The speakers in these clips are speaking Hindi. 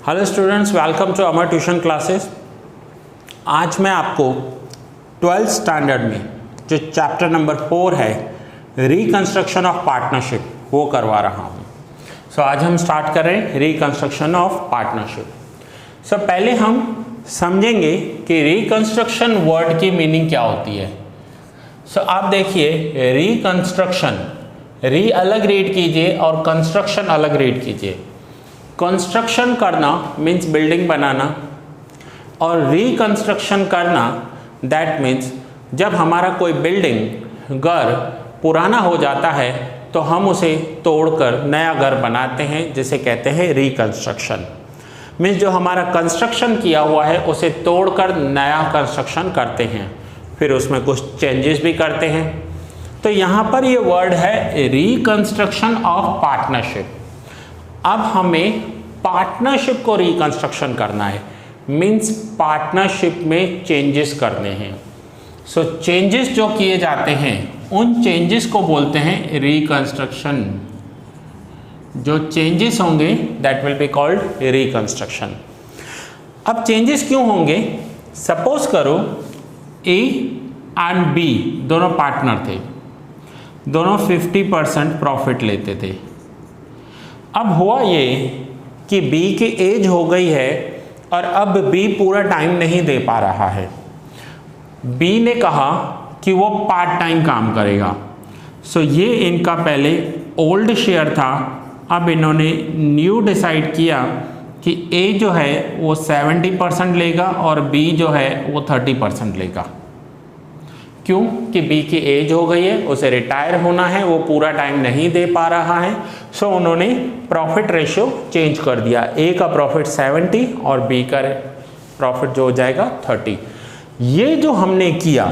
Hello students, welcome to Amar tuition classes. आज मैं आपको 12th स्टैंडर्ड में जो चैप्टर नंबर 4 है रिकंस्ट्रक्शन ऑफ पार्टनरशिप वो करवा रहा हूँ। सो आज हम स्टार्ट कर रहे हैं रिकंस्ट्रक्शन ऑफ पार्टनरशिप। सो पहले हम समझेंगे कि रिकंस्ट्रक्शन वर्ड की मीनिंग क्या होती है। सो आप देखिए, रिकंस्ट्रक्शन, री अलग रीड कीजिए और कंस्ट्रक्शन अलग रीड कीजिए। कंस्ट्रक्शन करना मीन्स बिल्डिंग बनाना और रिकंस्ट्रक्शन करना दैट मीन्स जब हमारा कोई बिल्डिंग घर पुराना हो जाता है तो हम उसे तोड़कर नया घर बनाते हैं, जिसे कहते हैं रिकंस्ट्रक्शन। मीन्स जो हमारा कंस्ट्रक्शन किया हुआ है उसे तोड़कर नया कंस्ट्रक्शन करते हैं, फिर उसमें कुछ चेंजेस भी करते हैं। तो यहाँ पर ये वर्ड है रिकंस्ट्रक्शन ऑफ पार्टनरशिप। अब हमें पार्टनरशिप को रिकंस्ट्रक्शन करना है, मीन्स पार्टनरशिप में चेंजेस करने हैं। सो चेंजेस जो किए जाते हैं उन चेंजेस को बोलते हैं रिकंस्ट्रक्शन। जो चेंजेस होंगे that will be called reconstruction. अब चेंजेस क्यों होंगे? सपोज करो ए एंड बी दोनों पार्टनर थे, दोनों 50% प्रॉफिट लेते थे। अब हुआ ये कि बी की एज हो गई है और अब बी पूरा टाइम नहीं दे पा रहा है। बी ने कहा कि वो पार्ट टाइम काम करेगा। सो ये इनका पहले ओल्ड शेयर था, अब इन्होंने न्यू डिसाइड किया कि ए जो है वो 70% लेगा और बी जो है वो 30% लेगा। क्यों? कि बी की एज हो गई है, उसे रिटायर होना है, वो पूरा टाइम नहीं दे पा रहा है। सो उन्होंने प्रॉफिट रेशियो चेंज कर दिया। ए का प्रॉफिट 70 और बी का प्रॉफिट जो हो जाएगा 30। ये जो हमने किया,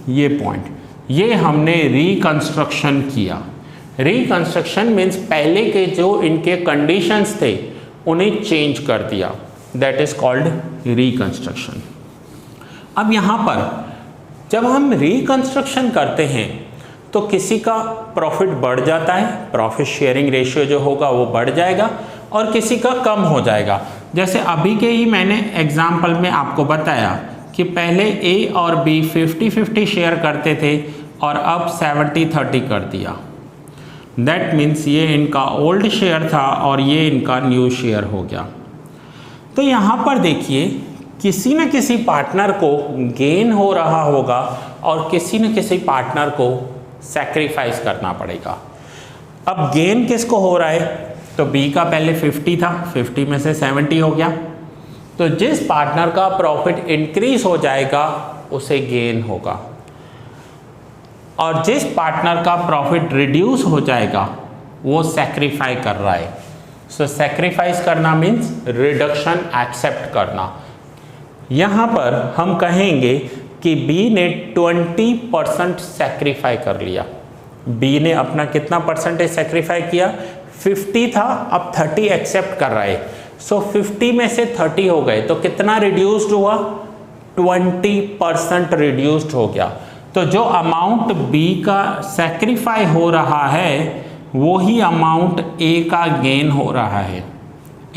ये पॉइंट, ये हमने रिकंस्ट्रक्शन किया। रिकंस्ट्रक्शन मीन्स पहले के जो इनके कंडीशंस थे उन्हें चेंज कर दिया, दैट इज कॉल्ड रिकंस्ट्रक्शन। अब यहाँ पर जब हम रिकंस्ट्रक्शन करते हैं तो किसी का प्रॉफिट बढ़ जाता है, प्रॉफिट शेयरिंग रेशियो जो होगा वो बढ़ जाएगा, और किसी का कम हो जाएगा। जैसे अभी के ही मैंने एग्जाम्पल में आपको बताया कि पहले ए और बी 50-50 शेयर करते थे और अब 70-30 कर दिया। दैट मीन्स ये इनका ओल्ड शेयर था और ये इनका न्यू शेयर हो गया। तो यहाँ पर देखिए, किसी न किसी पार्टनर को गेन हो रहा होगा और किसी न किसी पार्टनर को सैक्रिफाइस करना पड़ेगा। अब गेन किसको हो रहा है? तो बी का पहले 50 था, 50 में से 70 हो गया। तो जिस पार्टनर का प्रॉफिट इंक्रीज हो जाएगा उसे गेन होगा, और जिस पार्टनर का प्रॉफिट रिड्यूस हो जाएगा वो सैक्रिफाई कर रहा है। सो सैक्रिफाइस करना मीन्स रिडक्शन एक्सेप्ट करना। यहाँ पर हम कहेंगे कि बी ने 20% सैक्रिफाई कर लिया। बी ने अपना कितना परसेंटेज सैक्रिफाई किया? 50 था, अब 30 एक्सेप्ट कर रहा है। सो 50 में से 30 हो गए तो कितना रिड्यूस्ड हुआ? 20% रिड्यूस्ड हो गया। तो जो अमाउंट बी का सैक्रिफाई हो रहा है वो ही अमाउंट ए का गेन हो रहा है।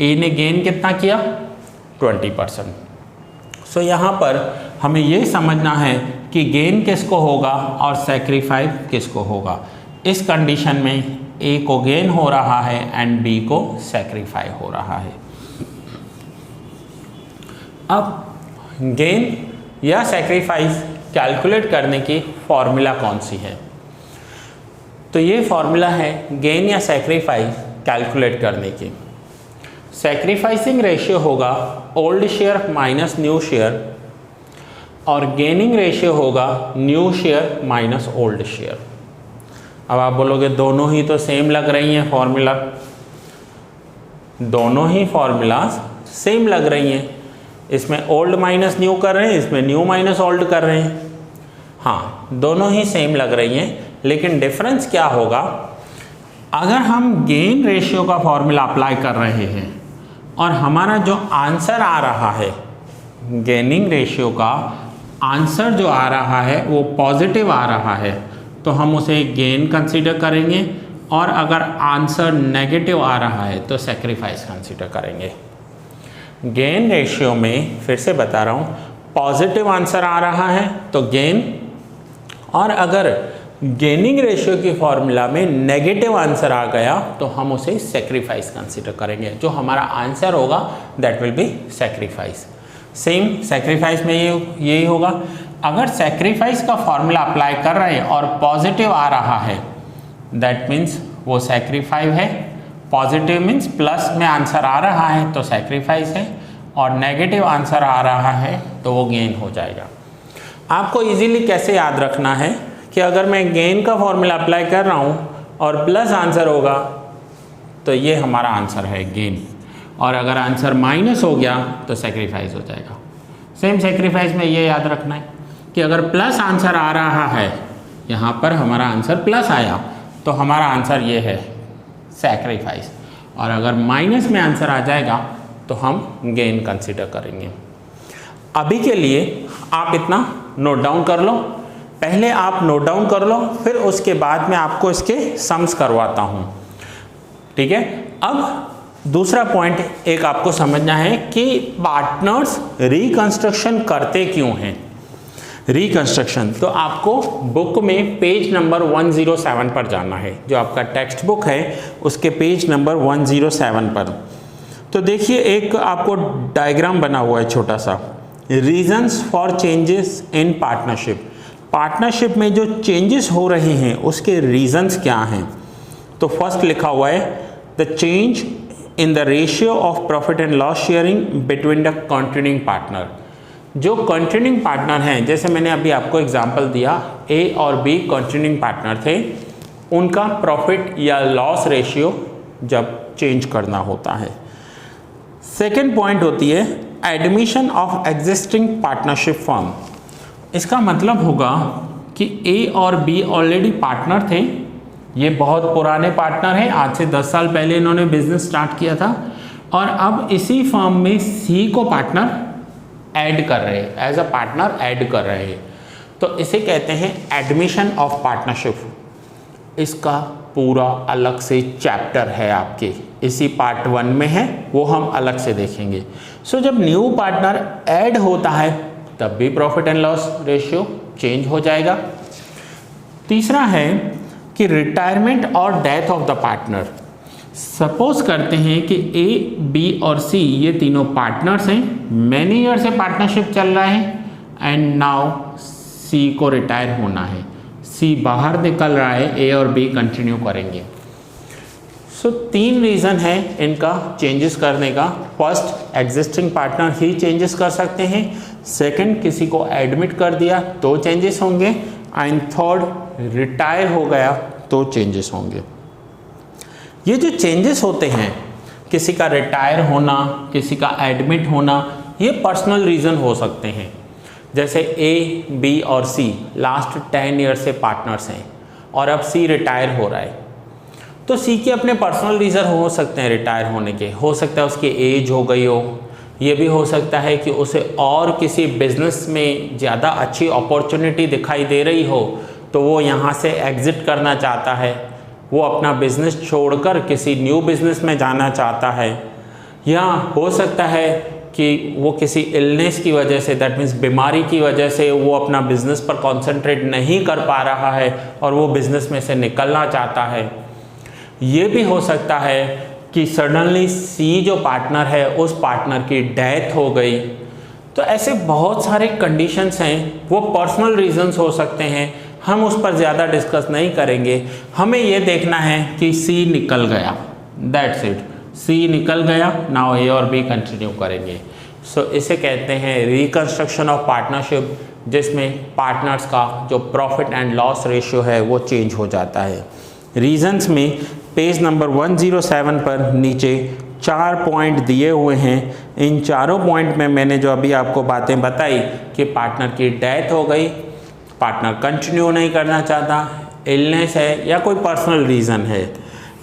ए ने गेन कितना किया? 20%। सो यहाँ पर हमें ये समझना है कि गेन किसको होगा और सैक्रिफाई किसको होगा। इस कंडीशन में ए को गेन हो रहा है एंड बी को सैक्रिफाई हो रहा है। अब गेन या सैक्रिफाइस कैलकुलेट करने की फॉर्मूला कौन सी है? तो ये फॉर्मूला है गेन या सैक्रिफाइस कैलकुलेट करने की। सैक्रिफाइसिंग रेशियो होगा old share minus new share, और गेनिंग रेशियो होगा new share minus old share. अब आप बोलोगे दोनों ही तो सेम लग रही हैं फॉर्मूला। दोनों ही फॉर्मूलाज सेम लग रही हैं। इसमें ओल्ड माइनस न्यू कर रहे हैं, इसमें न्यू माइनस ओल्ड कर रहे हैं। हाँ, दोनों ही सेम लग रही हैं, लेकिन डिफरेंस क्या होगा? अगर हम गेन रेशियो का फॉर्मूला अप्लाई कर रहे हैं और हमारा जो आंसर आ रहा है, गेनिंग रेशियो का आंसर जो आ रहा है वो पॉजिटिव आ रहा है, तो हम उसे गेन कंसीडर करेंगे, और अगर आंसर नेगेटिव आ रहा है तो सैक्रिफाइस कंसीडर करेंगे। गेन रेशियो में फिर से बता रहा हूँ पॉजिटिव आंसर आ रहा है तो गेन, और अगर गेनिंग रेशियो की फॉर्मूला में नेगेटिव आंसर आ गया तो हम उसे सेक्रीफाइस कंसीडर करेंगे। जो हमारा आंसर होगा that will be sacrifice. Same sacrifice में यही होगा। अगर सेक्रीफाइस का फॉर्मूला अप्लाई कर रहे हैं और पॉजिटिव आ रहा है दैट मीन्स वो सेक्रीफाइस है। पॉजिटिव मीन्स प्लस में आंसर आ रहा है तो सेक्रीफाइस है, और नेगेटिव आंसर आ रहा है तो वो गेन हो जाएगा। आपको इजीली कैसे याद रखना है कि अगर मैं गेन का फॉर्मूला अप्लाई कर रहा हूँ और प्लस आंसर होगा तो ये हमारा आंसर है गेन, और अगर आंसर माइनस हो गया तो सेक्रीफाइस हो जाएगा। सेम सेक्रीफाइस में ये याद रखना है कि अगर प्लस आंसर आ रहा है, यहाँ पर हमारा आंसर प्लस आया तो हमारा आंसर ये है सेक्रीफाइस, और अगर माइनस में आंसर आ जाएगा तो हम गेन कंसीडर करेंगे। अभी के लिए आप इतना नोट डाउन कर लो, पहले आप नोट डाउन कर लो, फिर उसके बाद मैं आपको इसके सम्स करवाता हूँ, ठीक है। अब दूसरा पॉइंट एक आपको समझना है कि पार्टनर्स रिकंस्ट्रक्शन करते क्यों हैं। रिकंस्ट्रक्शन तो आपको बुक में पेज नंबर 107 पर जाना है, जो आपका टेक्स्ट बुक है उसके पेज नंबर 107 पर। तो देखिए एक आपको डायग्राम बना हुआ है छोटा सा, reasons for changes in partnership. Partnership में जो चेंजेस हो रहे हैं उसके रीजंस क्या हैं। तो फर्स्ट लिखा हुआ है the change in the ratio of profit and loss sharing between the continuing partner. जो कंटिन्यूइंग पार्टनर हैं, जैसे मैंने अभी आपको एग्जांपल दिया, ए और बी कंटिन्यूइंग पार्टनर थे, उनका प्रॉफिट या लॉस रेशियो जब चेंज करना होता है। सेकेंड पॉइंट होती है admission of existing partnership firm. इसका मतलब होगा कि ए और बी ऑलरेडी पार्टनर थे, ये बहुत पुराने पार्टनर हैं, आज से 10 साल पहले इन्होंने बिजनेस स्टार्ट किया था, और अब इसी फर्म में सी को पार्टनर ऐड कर रहे हैं, एज अ पार्टनर ऐड कर रहे हैं, तो इसे कहते हैं एडमिशन ऑफ पार्टनरशिप। इसका पूरा अलग से चैप्टर है आपके, इसी पार्ट 1 में है, वो हम अलग से देखेंगे। सो जब न्यू पार्टनर ऐड होता है तब भी profit and loss ratio change हो जाएगा। तीसरा है कि रिटायरमेंट और death of the partner. Suppose करते हैं कि ए, बी और सी ये तीनों पार्टनर्स हैं, मैनी ईयर से पार्टनरशिप चल रहा है, एंड नाउ सी को रिटायर होना है, सी बाहर निकल रहा है, ए और बी कंटिन्यू करेंगे। सो 3 रीज़न है इनका चेंजेस करने का। फर्स्ट, एग्जिस्टिंग पार्टनर ही चेंजेस कर सकते हैं। सेकंड, किसी को एडमिट कर दिया तो चेंजेस होंगे, एंड थर्ड, रिटायर हो गया तो चेंजेस होंगे। ये जो चेंजेस होते हैं, किसी का रिटायर होना, किसी का एडमिट होना, ये पर्सनल रीज़न हो सकते हैं। जैसे ए, बी और सी लास्ट 10 ईयर से पार्टनर्स हैं और अब सी रिटायर हो रहा है, तो सी के अपने पर्सनल रीज़न हो सकते हैं रिटायर होने के। हो सकता है उसकी एज हो गई हो, ये भी हो सकता है कि उसे और किसी बिजनेस में ज़्यादा अच्छी अपॉर्चुनिटी दिखाई दे रही हो तो वो यहाँ से एग्ज़िट करना चाहता है, वो अपना बिज़नेस छोड़कर किसी न्यू बिज़नेस में जाना चाहता है। या हो सकता है कि वो किसी इलनेस की वजह से, दैट मीन्स बीमारी की वजह से वो अपना बिज़नेस पर कॉन्सेंट्रेट नहीं कर पा रहा है और वो बिज़नेस में से निकलना चाहता है। ये भी हो सकता है कि सडनली सी जो पार्टनर है उस पार्टनर की डेथ हो गई। तो ऐसे बहुत सारे कंडीशंस हैं, वो पर्सनल रीजंस हो सकते हैं, हम उस पर ज़्यादा डिस्कस नहीं करेंगे। हमें ये देखना है कि सी निकल गया, दैट्स इट, सी निकल गया, नाउ ए और बी कंटिन्यू करेंगे। सो इसे कहते हैं रिकंस्ट्रक्शन ऑफ पार्टनरशिप, जिसमें पार्टनर्स का जो प्रॉफिट एंड लॉस रेशियो है वो चेंज हो जाता है। रीजंस में पेज नंबर 107 पर नीचे 4 पॉइंट दिए हुए हैं। इन चारों पॉइंट में मैंने जो अभी आपको बातें बताई कि पार्टनर की डेथ हो गई, पार्टनर कंटिन्यू नहीं करना चाहता, इलनेस है या कोई पर्सनल रीज़न है,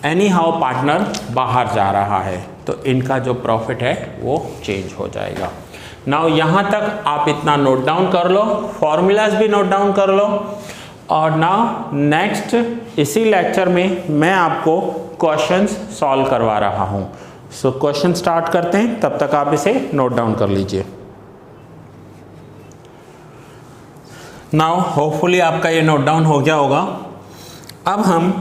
एनी हाउ पार्टनर बाहर जा रहा है, तो इनका जो प्रॉफिट है वो चेंज हो जाएगा। नाउ यहाँ तक आप इतना नोट डाउन कर लो, फॉर्मूलाज भी नोट डाउन कर लो, और नाउ नेक्स्ट इसी लेक्चर में मैं आपको क्वेश्चंस सॉल्व करवा रहा हूँ। सो क्वेश्चन स्टार्ट करते हैं, तब तक आप इसे नोट डाउन कर लीजिए। नाउ होपफुली आपका ये नोट डाउन हो गया होगा। अब हम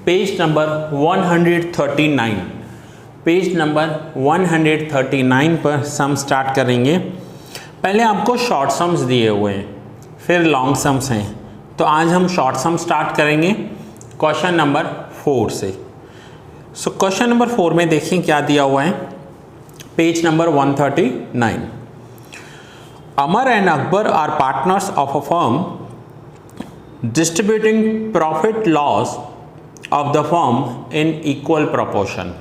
पेज नंबर 139 पर सम स्टार्ट करेंगे। पहले आपको शॉर्ट सम्स दिए हुए हैं, फिर लॉन्ग सम्स हैं, तो आज हम शॉर्ट सम स्टार्ट करेंगे क्वेश्चन नंबर 4 से। सो क्वेश्चन नंबर 4 में देखिए क्या दिया हुआ है, page number 139। Amar and Akbar are partners of a firm distributing profit loss of the firm in equal proportion.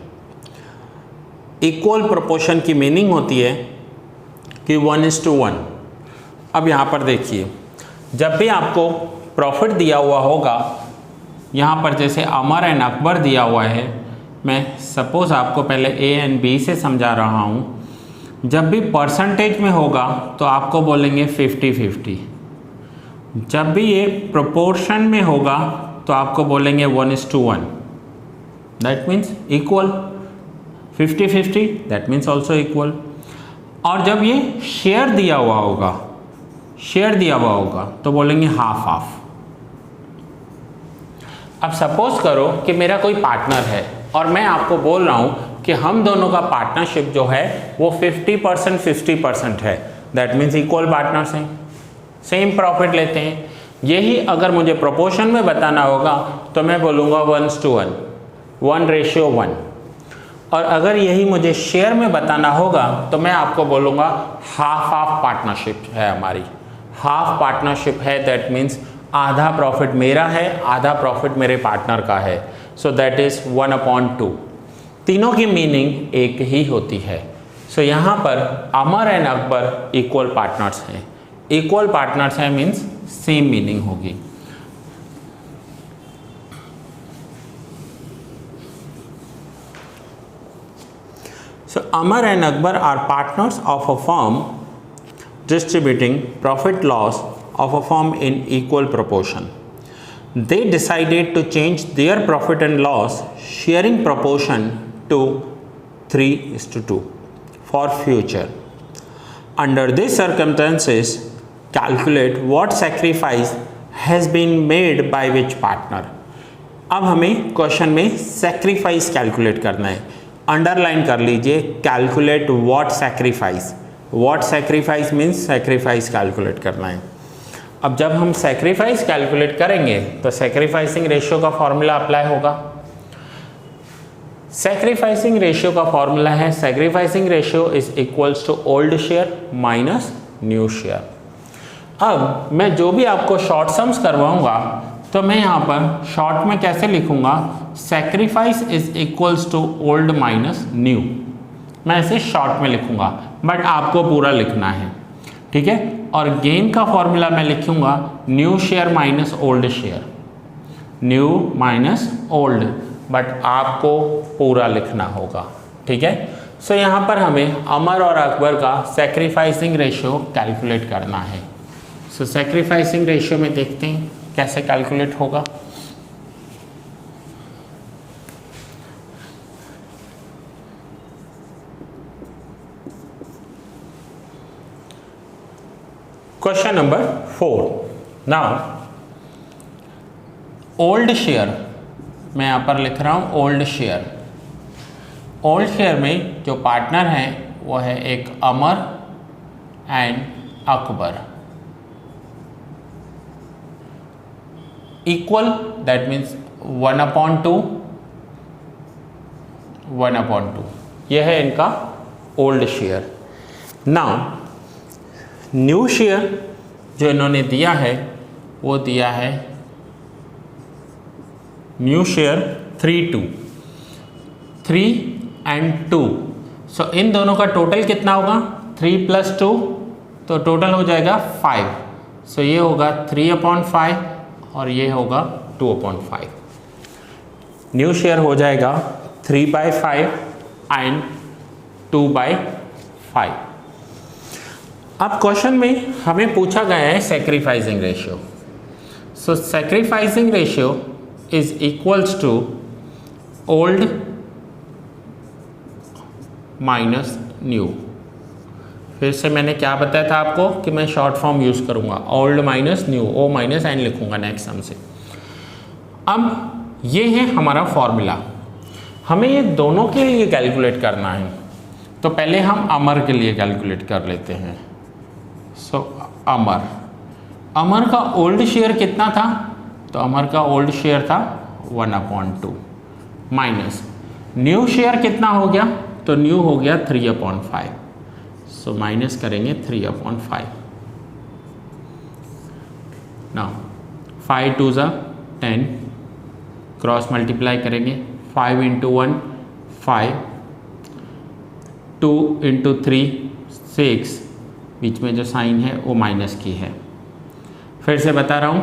Equal proportion की मीनिंग होती है कि 1:1। अब यहाँ पर देखिए, जब भी आपको प्रॉफिट दिया हुआ होगा, यहाँ पर जैसे अमर एंड अकबर दिया हुआ है, मैं सपोज आपको पहले ए एंड बी से समझा रहा हूँ। जब भी परसेंटेज में होगा तो आपको बोलेंगे 50-50। जब भी ये प्रोपोर्शन में होगा तो आपको बोलेंगे 1:1। That means equal. 50-50 that means also equal. और जब ये शेयर दिया हुआ होगा तो बोलेंगे हाफ हाफ। अब सपोज करो कि मेरा कोई पार्टनर है और मैं आपको बोल रहा हूँ कि हम दोनों का पार्टनरशिप जो है वो 50% है। दैट मीन्स इक्वल पार्टनर्स हैं, सेम प्रॉफिट लेते हैं। यही अगर मुझे प्रोपोर्शन में बताना होगा तो मैं बोलूँगा 1:1, 1:1। और अगर यही मुझे शेयर में बताना होगा तो मैं आपको बोलूँगा हाफ हाफ पार्टनरशिप है हमारी। हाफ पार्टनरशिप है, दैट मीन्स आधा प्रॉफिट मेरा है, आधा प्रॉफिट मेरे पार्टनर का है। So that is 1/2। तीनों की मीनिंग एक ही होती है। सो यहाँ पर अमर एंड अकबर इक्वल पार्टनर्स हैं। इक्वल पार्टनर्स हैं मीन्स सेम मीनिंग होगी। So Amar and Akbar are partners of a firm distributing profit loss of a firm in equal proportion. They decided to change their profit and loss sharing proportion to 3:2 for future. Under these circumstances, calculate what sacrifice has been made by which partner. अब हमें क्वेश्चन में सैक्रिफाइस कैलकुलेट करना है। अंडरलाइन कर लीजिए, calculate what sacrifice. What sacrifice means sacrifice calculate करना है। अब जब हम सैक्रिफाइस कैलकुलेट करेंगे तो सैक्रिफाइसिंग रेशियो का फॉर्मूला अप्लाई होगा। सैक्रिफाइसिंग रेशियो का फॉर्मूला है, sacrificing ratio is equals to old share minus new share. अब मैं जो भी आपको शॉर्ट सम्स करवाऊंगा तो मैं यहाँ पर शॉर्ट में कैसे लिखूंगा, sacrifice is equals to old minus new. मैं ऐसे शॉर्ट में लिखूंगा, बट आपको पूरा लिखना है, ठीक है। और गेन का फॉर्मूला मैं लिखूंगा new share minus old share, new minus old, but आपको पूरा लिखना होगा, ठीक है। सो यहाँ पर हमें अमर और अकबर का सैक्रिफाइसिंग रेशियो कैलकुलेट करना है। सो सैक्रिफाइसिंग रेशियो में देखते हैं कैसे कैलकुलेट होगा। Question number 4। Now old share, मैं यहाँ पर लिख रहा हूँ ओल्ड शेयर। ओल्ड शेयर में जो पार्टनर है वो है एक Amar and Akbar. Equal that means 1/2, 1/2 यह है इनका old share. Now new share जो इन्होंने दिया है वो दिया है न्यू शेयर 3 and 2। सो इन दोनों का टोटल कितना होगा, 3 + 2, तो टोटल हो जाएगा 5। सो ये होगा 3/5 और ये होगा 2/5। न्यू शेयर हो जाएगा 3/5 एंड 2/5। अब क्वेश्चन में हमें पूछा गया है sacrificing ratio. So sacrificing ratio is equals to old minus new. फिर से मैंने क्या बताया था आपको कि मैं शॉर्ट फॉर्म यूज़ करूँगा, old minus new, O minus N लिखूँगा नेक्स्ट सम से। अब ये है हमारा फॉर्मूला, हमें ये दोनों के लिए कैलकुलेट करना है। तो पहले हम अमर के लिए कैलकुलेट कर लेते हैं। सो अमर का ओल्ड शेयर कितना था? तो अमर का ओल्ड शेयर था 1/2 माइनस न्यू शेयर कितना हो गया? तो न्यू हो गया 3/5। सो माइनस करेंगे 3/5। नाउ 5 2 ज़ा 10, क्रॉस मल्टीप्लाई करेंगे 5 × 1 5, 2 × 3 6, बीच में जो साइन है वो माइनस की है। फिर से बता रहा हूँ,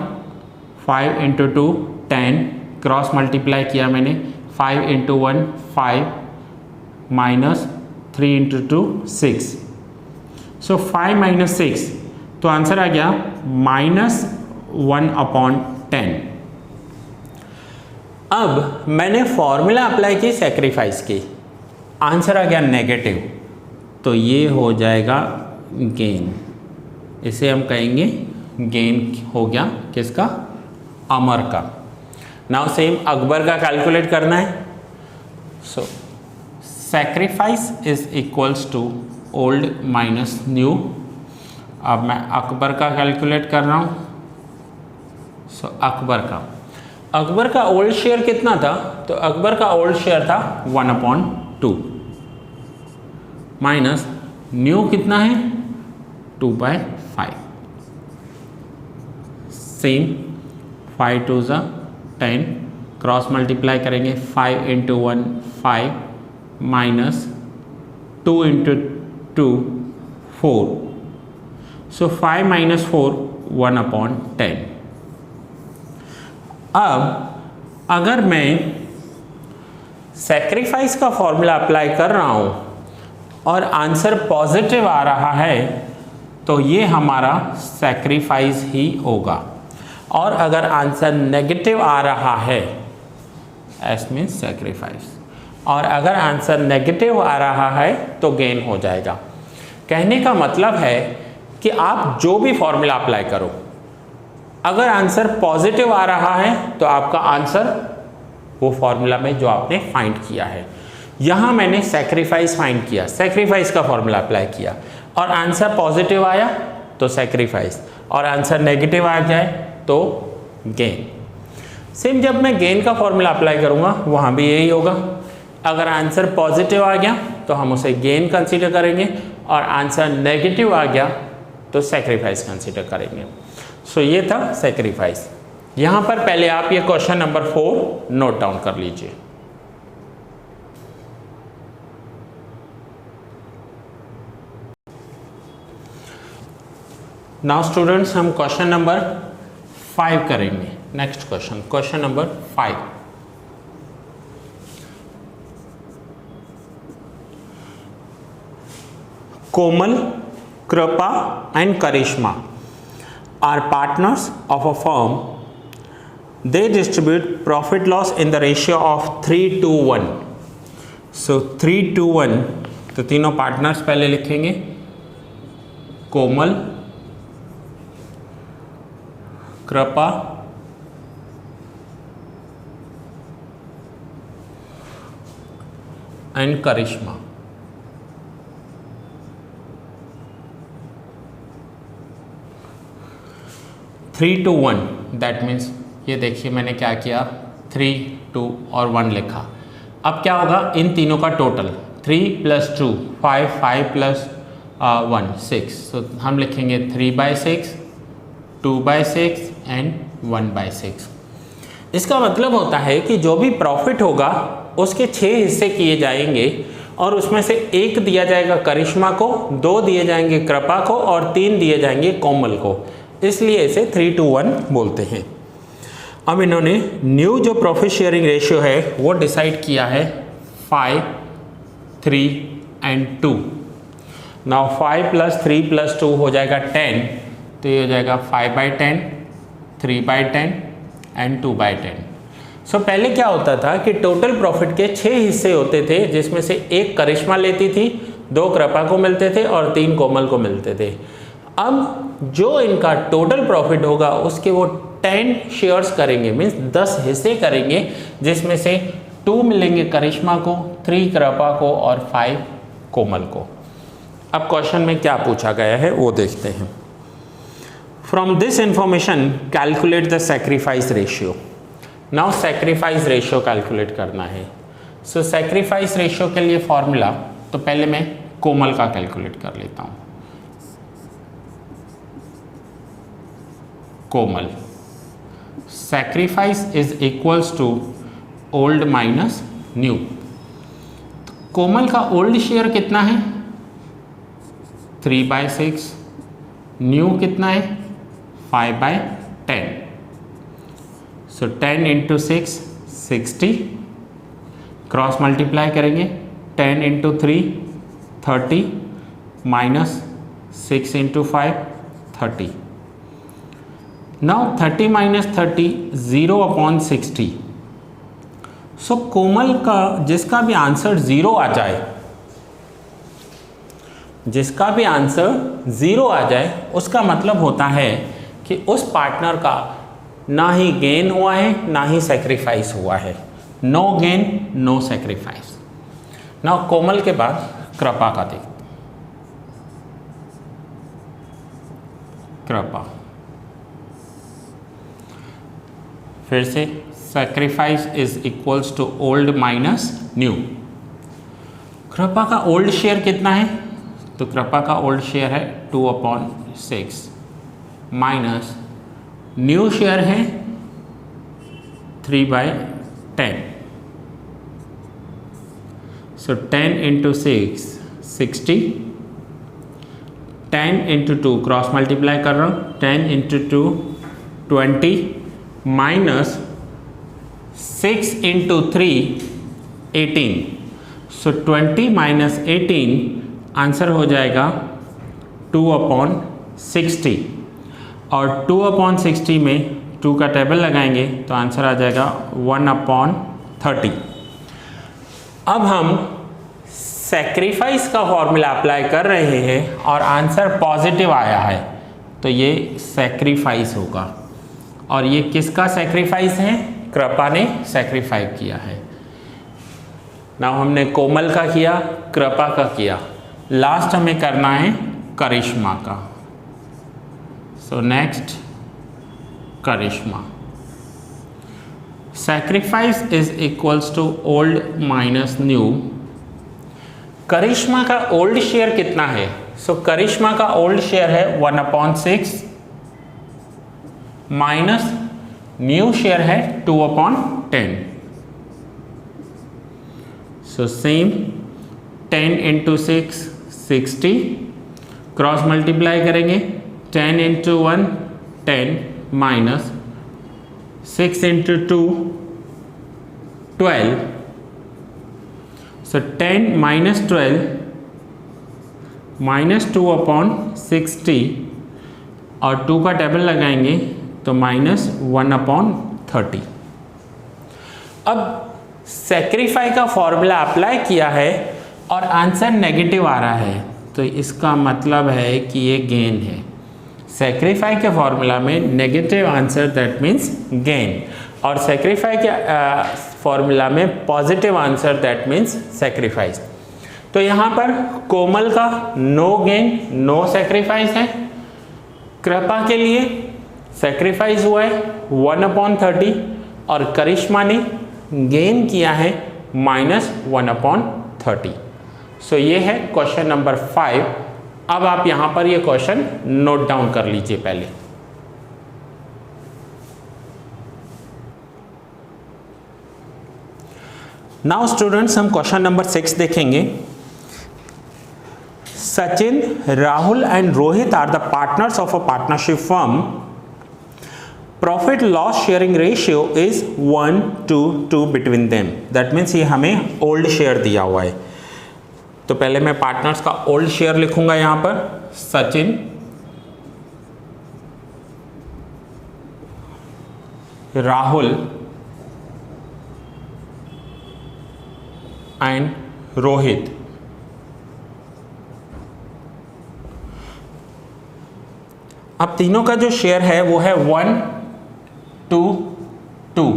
5 × 2 10, क्रॉस मल्टीप्लाई किया मैंने 5 × 1 5 माइनस 3 × 2 6। सो 5 माइनस 6, तो आंसर आ गया -1/10। अब मैंने फॉर्मूला अप्लाई की, सेक्रीफाइस की, आंसर आ गया नेगेटिव, तो ये हो जाएगा गेन। इसे हम कहेंगे गेन हो गया किसका? अमर का। नाउ सेम अकबर का कैलकुलेट करना है। So sacrifice is equals to old minus new. अब मैं अकबर का कैलकुलेट कर रहा हूँ। सो अकबर का ओल्ड शेयर कितना था? तो अकबर का ओल्ड शेयर था 1/2 माइनस न्यू कितना है? 2/5। सेम 5 2 ज़ा 10, क्रॉस मल्टीप्लाई करेंगे 5 × 1 5 माइनस 2 × 2 4। सो 5 माइनस 4 1/10। अब अगर मैं सेक्रीफाइस का फॉर्मूला अप्लाई कर रहा हूँ और आंसर पॉजिटिव आ रहा है तो ये हमारा सेक्रीफाइस ही होगा, और अगर आंसर नेगेटिव आ रहा है एस मीन्स सेक्रीफाइस, और अगर आंसर नेगेटिव आ रहा है तो गेन हो जाएगा। कहने का मतलब है कि आप जो भी फॉर्मूला अप्लाई करो, अगर आंसर पॉजिटिव आ रहा है तो आपका आंसर वो फॉर्मूला में जो आपने फाइंड किया है। यहाँ मैंने सेक्रीफाइस फाइंड किया, सेक्रीफाइस का फॉर्मूला अप्लाई किया और आंसर पॉजिटिव आया तो सेक्रीफाइस, और आंसर नेगेटिव आ जाए तो गेन। सेम जब मैं गेन का फॉर्मूला अप्लाई करूँगा वहाँ भी यही होगा। अगर आंसर पॉजिटिव आ गया तो हम उसे गेन कंसीडर करेंगे, और आंसर नेगेटिव आ गया तो सेक्रीफाइस कंसीडर करेंगे। सो ये था सेक्रीफाइस। यहाँ पर पहले आप ये क्वेश्चन नंबर 4 नोट डाउन कर लीजिए। नाउ स्टूडेंट्स, हम क्वेश्चन नंबर 5 करेंगे। Next question number 5। Komal, Kripa and Karishma are partners of a firm. They distribute profit loss in the ratio of 3:1. So 3:1, तो तीनों पार्टनर्स पहले लिखेंगे, Komal, Kripa and Karishma. Three two one, that means ये देखिए मैंने क्या किया, 3 2 और 1 लिखा। अब क्या होगा, इन तीनों का टोटल 3 + 2 5 5 + 1 6। तो हम लिखेंगे 3/6, 2/6 एंड 1/6। इसका मतलब होता है कि जो भी प्रॉफिट होगा उसके 6 हिस्से किए जाएंगे, और उसमें से 1 दिया जाएगा करिश्मा को, 2 दिए जाएंगे कृपा को, और 3 दिए जाएंगे कोमल को। इसलिए इसे 3:1 बोलते हैं। अब इन्होंने न्यू जो प्रॉफिट शेयरिंग रेशियो है वो डिसाइड किया है 5 3 एंड 2। नाउ 5 + 3 + 2 हो जाएगा 10, तो ये हो जाएगा 5/10, 3/10 एंड 2/10। पहले क्या होता था कि टोटल प्रॉफिट के 6 हिस्से होते थे, जिसमें से 1 करिश्मा लेती थी, 2 कृपा को मिलते थे और 3 कोमल को मिलते थे। अब जो इनका टोटल प्रॉफिट होगा उसके वो 10 शेयर्स करेंगे, मीन्स 10 हिस्से करेंगे, जिसमें से 2 मिलेंगे करिश्मा को, 3 कृपा को और 5 कोमल को। अब क्वेश्चन में क्या पूछा गया है वो देखते हैं। From this information calculate the sacrifice ratio. Now sacrifice ratio calculate करना है। सो सैक्रिफाइस रेशियो के लिए फॉर्मूला, तो पहले मैं कोमल का कैलकुलेट कर लेता हूँ। Komal, sacrifice is equals to old minus new. Komal का ओल्ड शेयर कितना है? 3/6। न्यू कितना है? 5/10। सो 10 इंटू 6 60, क्रॉस मल्टीप्लाई करेंगे, 10 into 3 30, minus 6 into 5 30। Now 30 minus 30 0/60। सो कोमल का जिसका भी आंसर 0 आ जाए, जिसका भी आंसर 0 आ जाए, उसका मतलब होता है कि उस पार्टनर का ना ही गेन हुआ है ना ही सेक्रीफाइस हुआ है। No gain no sacrifice. ना कोमल के बाद कृपा का देखते। कृपा फिर से sacrifice is equals to old minus new. Kripa का ओल्ड शेयर कितना है? तो कृपा का ओल्ड शेयर है 2/6 माइनस न्यू शेयर है 3/10। सो 10 इंटू 6 60, 10 इंटू 2 क्रॉस मल्टीप्लाई कर रहा हूँ, 10 इंटू 2 20, माइनस 6 इंटू 3 18। सो 20 माइनस 18 आंसर हो जाएगा 2/60, और 2/60 में 2 का टेबल लगाएंगे तो आंसर आ जाएगा 1/30। अब हम सैक्रिफाइस का फॉर्मूला अप्लाई कर रहे हैं और आंसर पॉजिटिव आया है, तो ये सैक्रिफाइस होगा। और ये किसका सैक्रिफाइस है? कृपा ने सैक्रिफाइस किया है। ना हमने कोमल का किया, कृपा का किया, लास्ट हमें करना है करिश्मा का। So next Karishma. Sacrifice is equals to old minus new. Karishma का ओल्ड शेयर कितना है? सो करिश्मा का ओल्ड शेयर है 1/6 माइनस न्यू शेयर है 2/10। So same 10 into 6 60, cross multiply करेंगे, 10 इंटू 1 10 माइनस 6 इंटू 2 12। सो 10 माइनस 12 माइनस 2/60, और 2 का टेबल लगाएंगे तो माइनस 1/30। अब सैक्रिफाई का फॉर्मूला अप्लाई किया है और आंसर नेगेटिव आ रहा है, तो इसका मतलब है कि ये गेन है। सैक्रिफाई के फॉर्मूला में negative answer that means gain, और सैक्रिफाई के फॉर्मूला में positive answer that means sacrifice. तो यहाँ पर कोमल का नो गेन नो सैक्रिफाइस है। कृपा के लिए सैक्रिफाइस हुआ है 1/30, और करिश्मा ने गेन किया है -1/30। सो ये है क्वेश्चन नंबर 5। अब आप यहाँ पर ये क्वेश्चन नोट डाउन कर लीजिए पहले। नाउ स्टूडेंट्स, हम क्वेश्चन नंबर 6 देखेंगे। Sachin, Rahul and Rohit are the partners of a partnership firm. Profit loss sharing ratio is 1:2 between them. That means ये हमें ओल्ड शेयर दिया हुआ है, तो पहले मैं पार्टनर्स का ओल्ड शेयर लिखूंगा यहाँ पर। सचिन, राहुल एंड रोहित। अब तीनों का जो शेयर है वो है 1, 2, 2।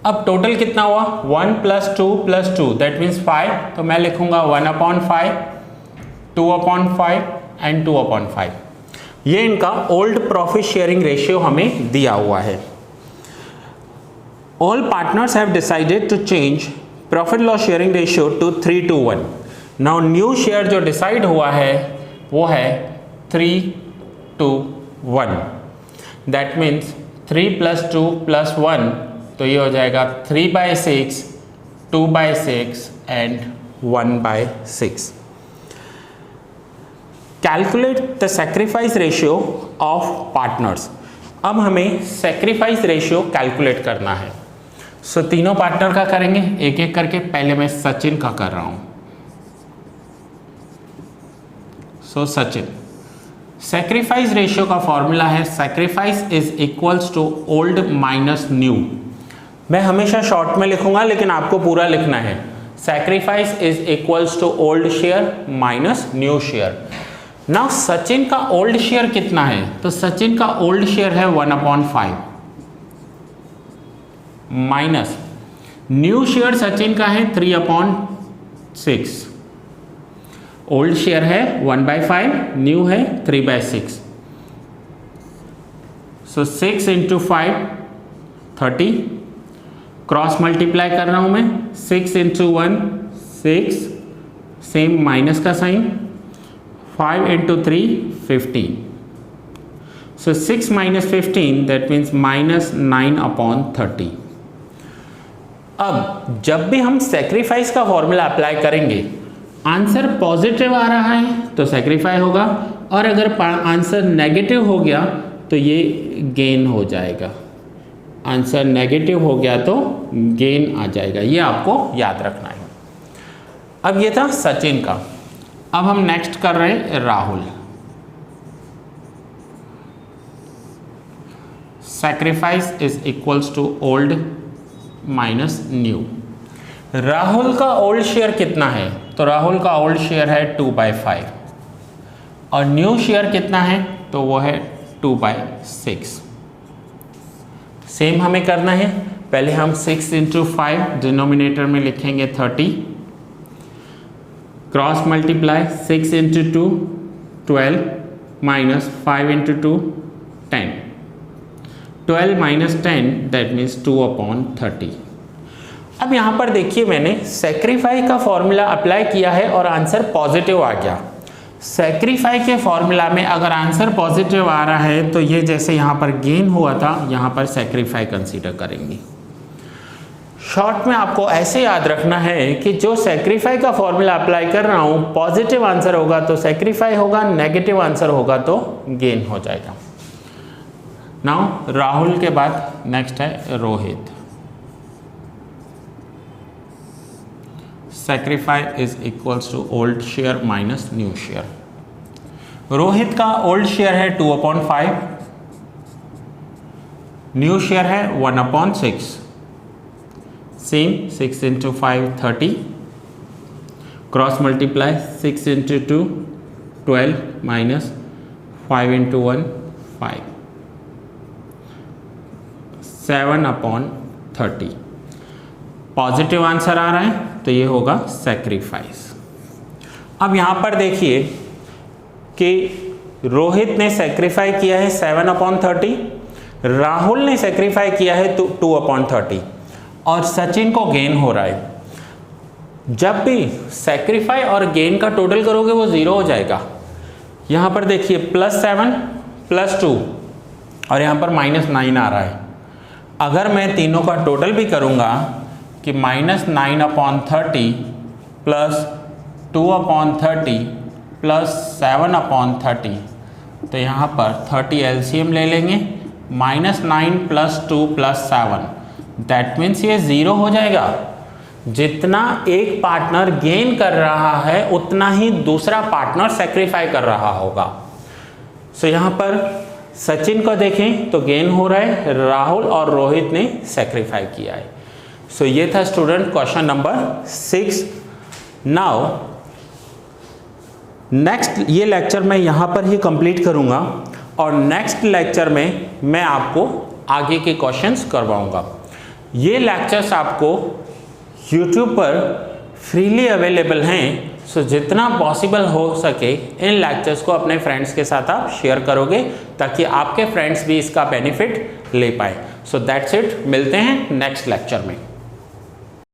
अब टोटल कितना हुआ 1 + 2 + 2 दैट मीन्स 5। तो मैं लिखूंगा 1/5, 2/5 एंड 2/5। ये इनका ओल्ड प्रॉफिट शेयरिंग रेशियो हमें दिया हुआ है। All partners have decided to change profit loss sharing ratio to 3:1। Now new share जो डिसाइड हुआ है वो है 3:1। दैट मीन्स 3 + 2 + 1, तो ये हो जाएगा 3/6, 2/6 and 1/6। Calculate the sacrifice ratio of partners. अब हमें सैक्रिफाइस रेशियो कैलकुलेट करना है। सो तीनों पार्टनर का करेंगे एक एक करके। पहले मैं सचिन का कर रहा हूं। सो सचिन, सैक्रिफाइस रेशियो का फॉर्मूला है sacrifice is equals to old minus new. मैं हमेशा शॉर्ट में लिखूंगा लेकिन आपको पूरा लिखना है। Sacrifice is equals to old share minus new share. Now Sachin का ओल्ड शेयर कितना है? तो सचिन का ओल्ड शेयर है 1/5 माइनस न्यू शेयर सचिन का है 3/6। ओल्ड शेयर है 1/5, न्यू है 3/6। सो 6 × 5 30। क्रॉस मल्टीप्लाई कर रहा हूं मैं। 6 × 1 6, सेम माइनस का साइन। 5 × 3 15। So 6 - 15 that means -9/30। अब जब भी हम सेक्रीफाइस का फॉर्मूला अप्लाई करेंगे, आंसर पॉजिटिव आ रहा है तो सेक्रीफाई होगा, और अगर आंसर नेगेटिव हो गया तो ये गेन हो जाएगा। आंसर नेगेटिव हो गया तो गेन आ जाएगा, ये आपको याद रखना है। अब ये था सचिन का। अब हम नेक्स्ट कर रहे हैं Rahul. Sacrifice is equals to old minus new. Rahul का ओल्ड शेयर कितना है? तो राहुल का ओल्ड शेयर है 2/5 और न्यू शेयर कितना है? तो वो है 2/6। सेम हमें करना है। पहले हम 6 × 5 डिनोमिनेटर में लिखेंगे 30। Cross multiply 6 × 2 12 minus 5 × 2 10। 12 - 10 that means 2/30। अब यहाँ पर देखिए मैंने सैक्रिफाई का फॉर्मूला अप्लाई किया है और आंसर पॉजिटिव आ गया। सैक्रिफाई के फॉर्मूला में अगर आंसर पॉजिटिव आ रहा है तो ये जैसे यहाँ पर गेन हुआ था, यहाँ पर सैक्रिफाई कंसीडर करेंगे। शॉर्ट में आपको ऐसे याद रखना है कि जो सैक्रिफाई का फॉर्मूला अप्लाई कर रहा हूँ, पॉजिटिव आंसर होगा तो सैक्रिफाई होगा, नेगेटिव आंसर होगा तो गेन हो जाएगा। नाउ राहुल के बाद नेक्स्ट है Rohit. Sacrifice is equals to old share minus new share. Rohit का ओल्ड शेयर है 2/5, न्यू शेयर है 1/6। Same 6 × 5 30। Cross multiply 6 × 2 12 minus 5 × 1 5। 7/30। Positive answer आ रहा है तो ये होगा सैक्रिफाइस। अब यहाँ पर देखिए कि रोहित ने सैक्रिफाई किया है 7/30, राहुल ने सैक्रिफाई किया है 2/30 और सचिन को गेन हो रहा है। जब भी सैक्रिफाई और गेन का टोटल करोगे वो 0 हो जाएगा। यहाँ पर देखिए +7 + 2 और यहाँ पर -9 आ रहा है। अगर मैं तीनों का टोटल भी करूँगा कि -9/30 + 2/30 + 7/30, तो यहाँ पर 30 एलसीएम ले लेंगे। -9 + 2 + 7 दैट मीन्स ये 0 हो जाएगा। जितना एक पार्टनर गेन कर रहा है उतना ही दूसरा पार्टनर सैक्रिफाई कर रहा होगा। सो यहाँ पर सचिन को देखें तो गेन हो रहा है, राहुल और रोहित ने सैक्रिफाई किया है। सो ये था student question number 6। Now next ये लेक्चर मैं यहाँ पर ही कंप्लीट करूँगा और नेक्स्ट लेक्चर में मैं आपको आगे के क्वेश्चंस करवाऊँगा। ये लेक्चर्स आपको YouTube पर फ्रीली अवेलेबल हैं, सो जितना पॉसिबल हो सके इन लेक्चर्स को अपने फ्रेंड्स के साथ आप शेयर करोगे ताकि आपके फ्रेंड्स भी इसका बेनिफिट ले पाए। सो दैट्स इट, मिलते हैं नेक्स्ट लेक्चर में।